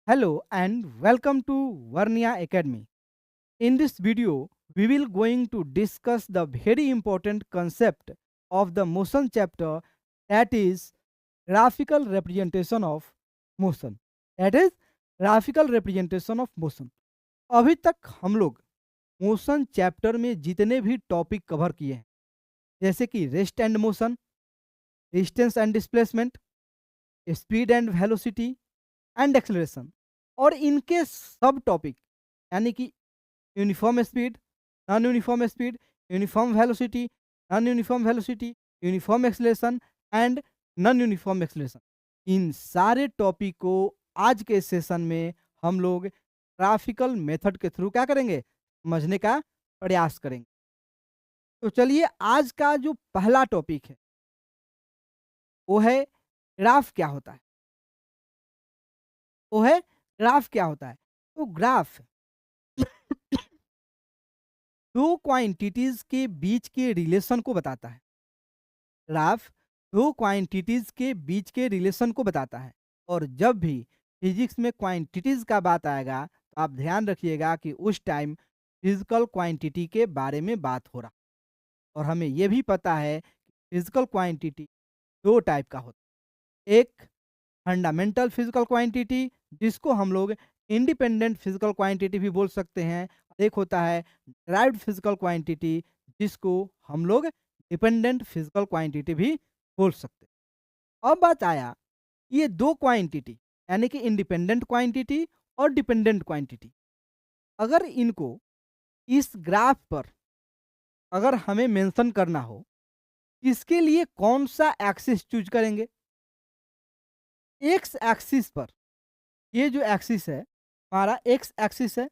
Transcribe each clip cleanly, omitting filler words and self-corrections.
Hello and welcome to Varnia Academy. In this video, we will going to discuss the very important concept of the motion chapter, that is graphical representation of motion. That is graphical representation of motion. अभी तक हम लोग motion chapter में जितने भी topic cover किए हैं, जैसे कि rest and motion, distance and displacement, speed and velocity and acceleration, और इनके सब टॉपिक यानी कि uniform speed, non uniform speed, uniform velocity, non uniform velocity, uniform acceleration and non uniform acceleration, इन सारे टॉपिक को आज के सेशन में हम लोग ग्राफिकल मेथड के थ्रू क्या करेंगे, समझने का प्रयास करेंगे। तो चलिए, आज का जो पहला टॉपिक है वो है ग्राफ क्या होता है। वो है ग्राफ क्या होता है। तो ग्राफ दो क्वांटिटीज के बीच के रिलेशन को बताता है। ग्राफ दो क्वांटिटीज के बीच के रिलेशन को बताता है। और जब भी फिजिक्स में क्वांटिटीज का बात आएगा तो आप ध्यान रखिएगा कि उस टाइम फिजिकल क्वांटिटी के बारे में बात हो रहा। और हमें यह भी पता है कि फिजिकल क्वांटिटी दो टाइप का होता है। एक फंडामेंटल फिजिकल क्वांटिटी, जिसको हम लोग इंडिपेंडेंट फिजिकल क्वांटिटी भी बोल सकते हैं। एक होता है ड्राइव्ड फिजिकल क्वांटिटी, जिसको हम लोग डिपेंडेंट फिजिकल क्वांटिटी भी बोल सकते हैं। अब बात आया, ये दो क्वांटिटी यानी कि इंडिपेंडेंट क्वांटिटी और डिपेंडेंट क्वांटिटी, अगर इनको इस ग्राफ पर अगर हमें मेंशन करना हो, इसके लिए कौन सा एक्सिस चूज करेंगे। एक्स एक्सिस पर, ये जो एक्सिस है हमारा एक्स एक्सिस है,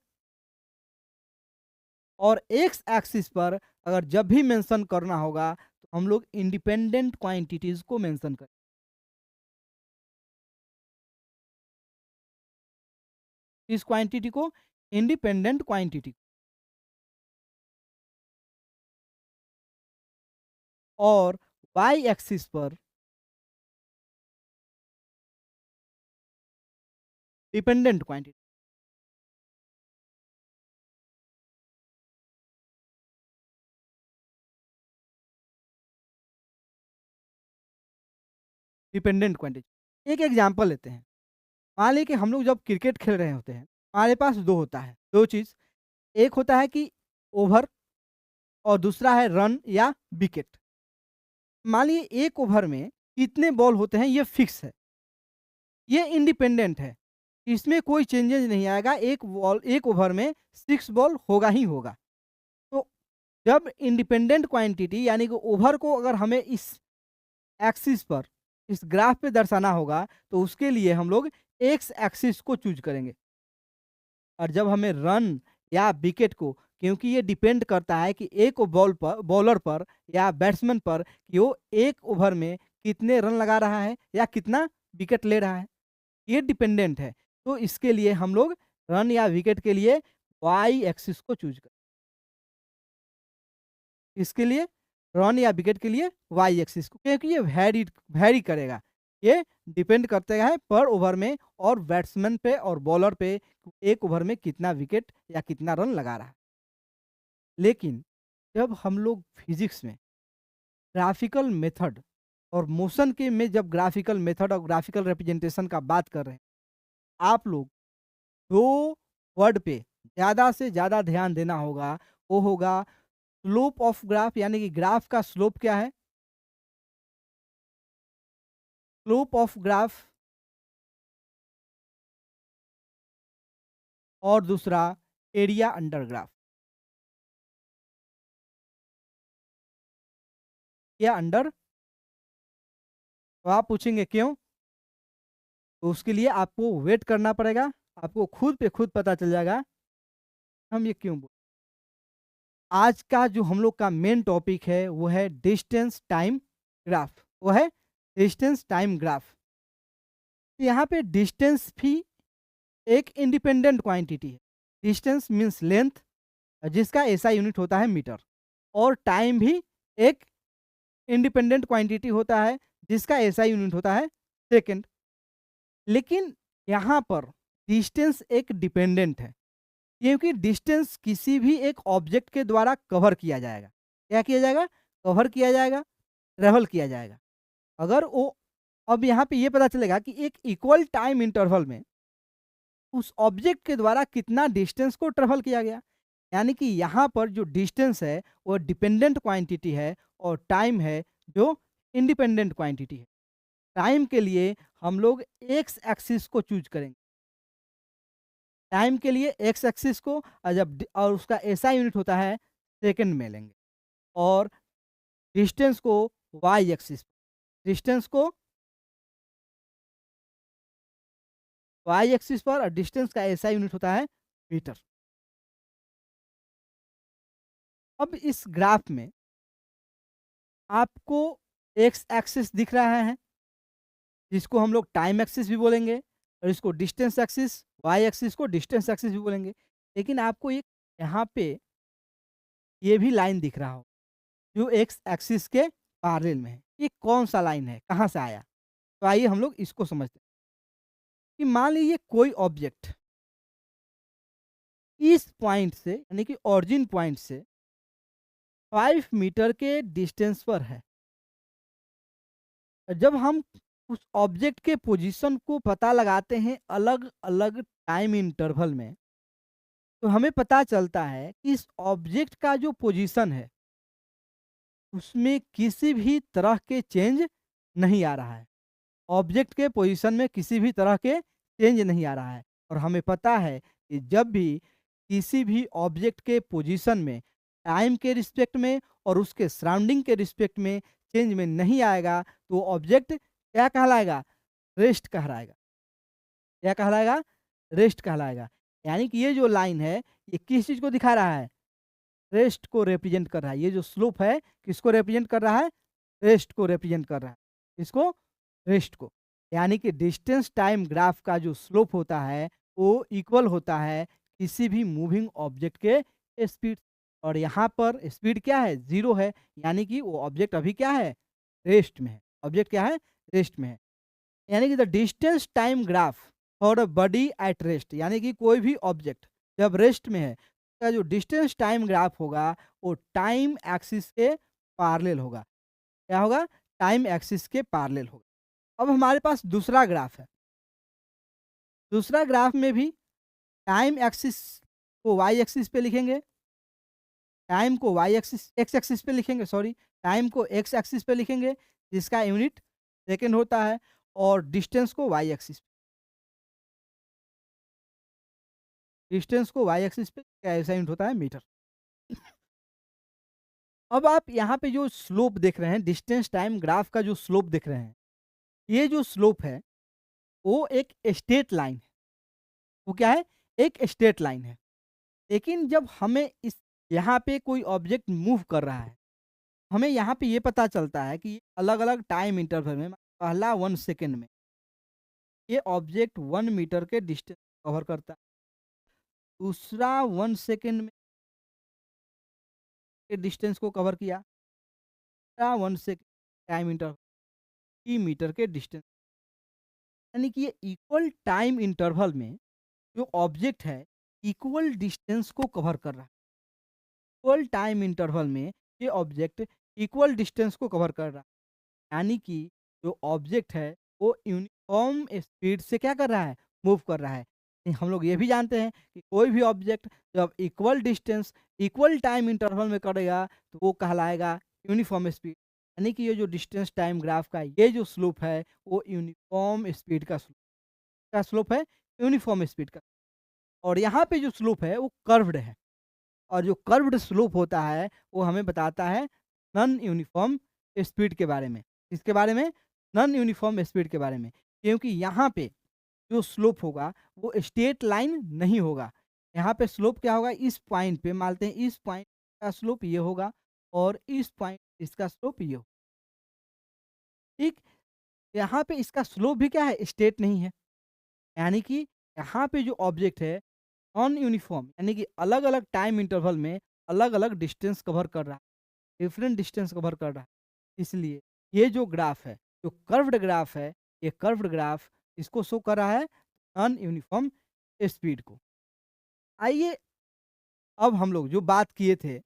और एक्स एक्सिस पर अगर जब भी मेंशन करना होगा तो हम लोग इंडिपेंडेंट क्वांटिटीज को मेंशन करें। इस क्वांटिटी को इंडिपेंडेंट क्वांटिटी, और वाई एक्सिस पर डिपेंडेंट क्वांटिटी। डिपेंडेंट क्वांटिटी, एक एग्जांपल लेते हैं। मान लीजिए कि हम लोग जब क्रिकेट खेल रहे होते हैं, हमारे पास दो होता है, दो चीज। एक होता है कि ओवर, और दूसरा है रन या विकेट। मान लीजिए एक ओवर में कितने बॉल होते हैं, ये फिक्स है, ये इंडिपेंडेंट है, इसमें कोई चेंजेस नहीं आएगा। एक ओवर में 6 बॉल होगा ही होगा। तो जब इंडिपेंडेंट क्वांटिटी यानी कि ओवर को अगर हमें इस एक्सिस पर, इस ग्राफ पे दर्शाना होगा, तो उसके लिए हम लोग एक्स एक्सिस को चूज करेंगे। और जब हमें रन या विकेट को, क्योंकि ये डिपेंड करता है कि एक बॉलर पर या बैट्समैन पर कि वो एक ओवर में कितने रन लगा रहा है या कितना विकेट ले रहा है, ये डिपेंडेंट है। तो इसके लिए हम लोग रन या विकेट के लिए वाई एक्सिस को चूज करें। इसके लिए रन या विकेट के लिए वाई एक्सिस को, क्योंकि ये वैरी करेगा। ये डिपेंड करते हैं पर ओवर में और बैट्समैन पे और बॉलर पे, एक ओवर में कितना विकेट या कितना रन लगा रहा है। लेकिन जब हम लोग फिजिक्स में ग्राफिकल मेथड और मोशन के में जब ग्राफिकल मेथड और ग्राफिकल रिप्रेजेंटेशन का बात कर रहे हैं, आप लोग दो वर्ड पे ज़्यादा से ज़्यादा ध्यान देना होगा। वो होगा स्लोप ऑफ ग्राफ, यानी कि ग्राफ का स्लोप क्या है, स्लोप ऑफ ग्राफ, और दूसरा एरिया अंडर ग्राफ या अंडर। तो आप पूछेंगे क्यों, तो उसके लिए आपको वेट करना पड़ेगा, आपको खुद पे खुद पता चल जाएगा हम ये क्यों बोल। आज का जो हम लोग का मेन टॉपिक है वो है डिस्टेंस टाइम ग्राफ। वो है डिस्टेंस टाइम ग्राफ। यहाँ पे डिस्टेंस भी एक इंडिपेंडेंट क्वांटिटी है। डिस्टेंस मीन्स लेंथ, जिसका ऐसा यूनिट होता है मीटर, और टाइम भी एक इंडिपेंडेंट क्वांटिटी होता है, जिसका ऐसा यूनिट होता है सेकंड। लेकिन यहाँ पर डिस्टेंस एक डिपेंडेंट है, क्योंकि डिस्टेंस किसी भी एक ऑब्जेक्ट के द्वारा कवर किया जाएगा। क्या किया जाएगा? कवर किया जाएगा, ट्रैवल किया जाएगा। अगर वो अब यहाँ पे ये पता चलेगा कि एक इक्वल टाइम इंटरवल में उस ऑब्जेक्ट के द्वारा कितना डिस्टेंस को ट्रैवल किया गया। यानी कि यहाँ पर जो डिस्टेंस है वो डिपेंडेंट क्वांटिटी है और टाइम है जो इंडिपेंडेंट क्वांटिटी है। टाइम के लिए हम लोग एक्स एक्सिस को चूज करेंगे। टाइम के लिए एक्स एक्सिस को और उसका एसआई यूनिट होता है सेकंड में लेंगे, और डिस्टेंस को वाई एक्सिस, डिस्टेंस को वाई एक्सिस पर, और डिस्टेंस का एसआई यूनिट होता है मीटर। अब इस ग्राफ में आपको एक्स एक्सिस दिख रहा है, जिसको हम लोग टाइम एक्सिस भी बोलेंगे, और इसको डिस्टेंस एक्सिस, वाई एक्सिस को डिस्टेंस एक्सिस भी बोलेंगे। लेकिन आपको एक यहाँ पे ये भी लाइन दिख रहा हो जो एक्स एक्सिस के पैरेलल में है। ये कौन सा लाइन है, कहाँ से आया? तो आइए हम लोग इसको समझते हैं कि मान लीजिए कोई ऑब्जेक्ट इस पॉइंट से, यानी कि ऑरिजिन पॉइंट से 5 मीटर के डिस्टेंस पर है। जब हम उस ऑब्जेक्ट के पोजीशन को पता लगाते हैं अलग अलग टाइम इंटरवल में, तो हमें पता चलता है कि इस ऑब्जेक्ट का जो पोजीशन है उसमें किसी भी तरह के चेंज नहीं आ रहा है। ऑब्जेक्ट के पोजीशन में किसी भी तरह के चेंज नहीं आ रहा है, और हमें पता है कि जब भी किसी भी ऑब्जेक्ट के पोजीशन में टाइम के रिस्पेक्ट में और उसके सराउंडिंग के रिस्पेक्ट में चेंज में नहीं आएगा, तो ऑब्जेक्ट क्या कहलाएगा? रेस्ट कहलाएगा। क्या कहलाएगा? रेस्ट कहलाएगा। यानी कि ये जो लाइन है ये किस चीज को दिखा रहा है? रेस्ट को रिप्रेजेंट कर रहा है। ये जो स्लोप है किसको रिप्रेजेंट कर रहा है? रेस्ट को रिप्रेजेंट कर रहा है। इसको, रेस्ट को। यानी कि डिस्टेंस टाइम ग्राफ का जो स्लोप होता है वो इक्वल होता है किसी भी मूविंग ऑब्जेक्ट के स्पीड। और यहाँ पर स्पीड क्या है? 0 है। यानी कि वो ऑब्जेक्ट अभी क्या है? रेस्ट में है। ऑब्जेक्ट क्या है? रेस्ट में है। यानी कि the distance time graph for a body at rest, यानी कि कोई भी ऑब्जेक्ट जब रेस्ट में है का जो डिस्टेंस टाइम ग्राफ होगा वो टाइम एक्सिस के पैरेलल होगा। क्या होगा? टाइम एक्सिस के पैरेलल होगा। अब हमारे पास दूसरा ग्राफ है। दूसरा ग्राफ में भी टाइम एक्सिस को वाई एक्सिस पे लिखेंगे, टाइम को वाई एक्सिस एक्स एक्सिस पे लिखेंगे, सॉरी, टाइम को एक्स एक्सिस पे लिखेंगे जिसका यूनिट सेकेंड होता है, और डिस्टेंस को वाई एक्सिस, डिस्टेंस को वाई एक्सिस पे क्या ऐसा यूनिट होता है? मीटर। अब आप यहाँ पे जो स्लोप देख रहे हैं, डिस्टेंस टाइम ग्राफ का जो स्लोप देख रहे हैं, ये जो स्लोप है वो एक स्ट्रेट लाइन है। वो क्या है? एक स्ट्रेट लाइन है। लेकिन जब हमें इस यहाँ पे कोई ऑब्जेक्ट मूव कर रहा है, हमें यहाँ पे ये पता चलता है कि अलग अलग टाइम इंटरवल में, पहला 1 सेकेंड में ये ऑब्जेक्ट 1 मीटर के डिस्टेंस कवर करता है, दूसरा 1 सेकेंड में के डिस्टेंस को कवर किया, 1 सेकेंड टाइम इंटरवल 3 मीटर के डिस्टेंस। यानी कि ये इक्वल टाइम इंटरवल में जो ऑब्जेक्ट है इक्वल डिस्टेंस को कवर कर रहा है। इक्वल टाइम इंटरवल में ये ऑब्जेक्ट इक्वल डिस्टेंस को कवर कर रहा है। यानी कि जो ऑब्जेक्ट है वो यूनिफॉर्म स्पीड से क्या कर रहा है? मूव कर रहा है। हम लोग ये भी जानते हैं कि कोई भी ऑब्जेक्ट जब equal distance equal time interval में करेगा तो वो कहलाएगा यूनिफॉर्म स्पीड। यानी कि ये जो डिस्टेंस टाइम ग्राफ का ये जो स्लोप है वो यूनिफॉर्म स्पीड का स्लोप है, यूनिफॉर्म स्पीड का। और यहाँ पे जो स्लोप है वो कर्व्ड है, और जो कर्व्ड स्लोप होता है वो हमें बताता है नॉन यूनिफॉर्म स्पीड के बारे में। इसके बारे में, नॉन यूनिफॉर्म स्पीड के बारे में, क्योंकि यहाँ पे जो स्लोप होगा वो स्ट्रेट लाइन नहीं होगा। यहाँ पे स्लोप क्या होगा? इस पॉइंट पे मानते हैं इस पॉइंट का स्लोप ये होगा, और इस पॉइंट इसका स्लोप ये होगा। ठीक, यहाँ पे इसका स्लोप भी क्या है? स्ट्रेट नहीं है। यानी कि यहाँ पे जो ऑब्जेक्ट है नॉन यूनिफॉर्म, यानी कि अलग अलग टाइम इंटरवल में अलग अलग डिस्टेंस कवर कर रहा है, डिफरेंट डिस्टेंस कवर कर रहा है। इसलिए ये जो ग्राफ है, जो कर्व्ड ग्राफ है, ये कर्व्ड ग्राफ इसको शो कर रहा है नॉन यूनिफॉर्म स्पीड को। आइए अब हम लोग जो बात किए थे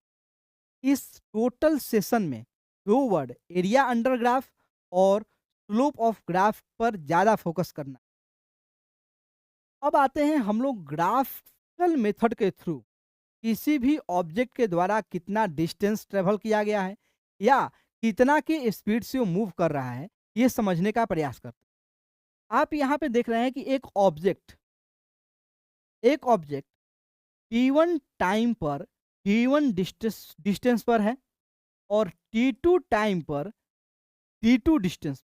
इस टोटल सेशन में, दो वर्ड एरिया अंडर ग्राफ और स्लोप ऑफ ग्राफ पर ज़्यादा फोकस करना। अब आते हैं हम लोग ग्राफिकल मेथड के थ्रू किसी भी ऑब्जेक्ट के द्वारा कितना डिस्टेंस ट्रेवल किया गया है या कितना की स्पीड से वो मूव कर रहा है, ये समझने का प्रयास करते हैं। आप यहाँ पे देख रहे हैं कि एक ऑब्जेक्ट T1 टाइम पर T1 डिस्टेंस पर है और T2 टाइम पर T2 डिस्टेंस।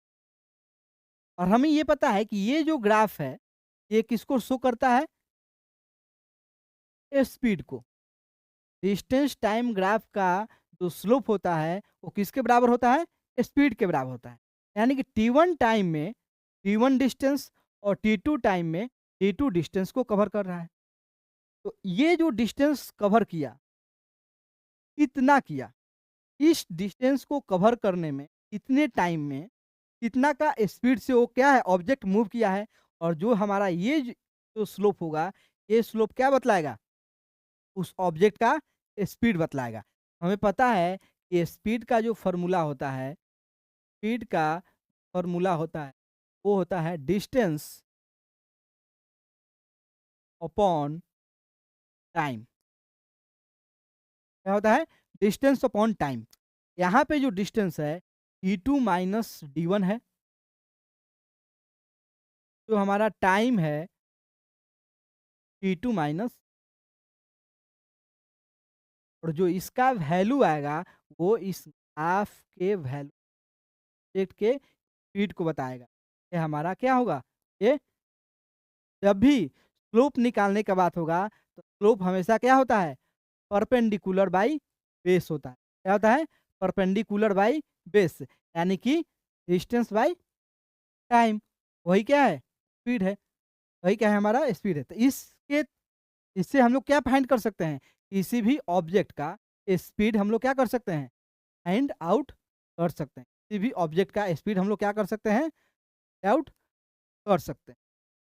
और हमें ये पता है कि ये जो ग्राफ है ये किसको शो करता है, स्पीड को। डिस्टेंस टाइम ग्राफ का जो स्लोप होता है वो किसके बराबर होता है, स्पीड के बराबर होता है। यानी कि T1 टाइम में T1 डिस्टेंस और T2 टाइम में T2 डिस्टेंस को कवर कर रहा है। तो ये जो डिस्टेंस कवर किया, कितना किया, इस डिस्टेंस को कवर करने में इतने टाइम में कितना का स्पीड से वो क्या है ऑब्जेक्ट मूव किया है। और जो हमारा जो स्लोप होगा, ये स्लोप क्या बतलाएगा, उस ऑब्जेक्ट का स्पीड बतलाएगा। हमें पता है कि स्पीड का फॉर्मूला होता है वो होता है डिस्टेंस अपॉन टाइम। क्या होता है, डिस्टेंस अपॉन टाइम। यहाँ पे जो डिस्टेंस है D2 माइनस D1 है, जो हमारा टाइम है T2 माइनस, और जो इसका वैल्यू आएगा वो इस ग्राफ के वैल्यू के स्पीड को बताएगा। ये हमारा क्या होगा, ये जब भी स्लोप निकालने का बात होगा तो स्लोप हमेशा क्या होता है, परपेंडिकुलर बाई बेस होता है। क्या होता है, परपेंडिकुलर बाई बेस, यानी कि डिस्टेंस बाई टाइम। वही क्या है, स्पीड है। वही क्या है, हमारा स्पीड है। तो इससे हम लोग क्या फाइंड कर सकते हैं, किसी भी ऑब्जेक्ट का स्पीड हम लोग क्या कर सकते हैं, फाइंड आउट कर सकते हैं। किसी भी ऑब्जेक्ट का स्पीड हम लोग क्या कर सकते हैं, आउट कर सकते हैं।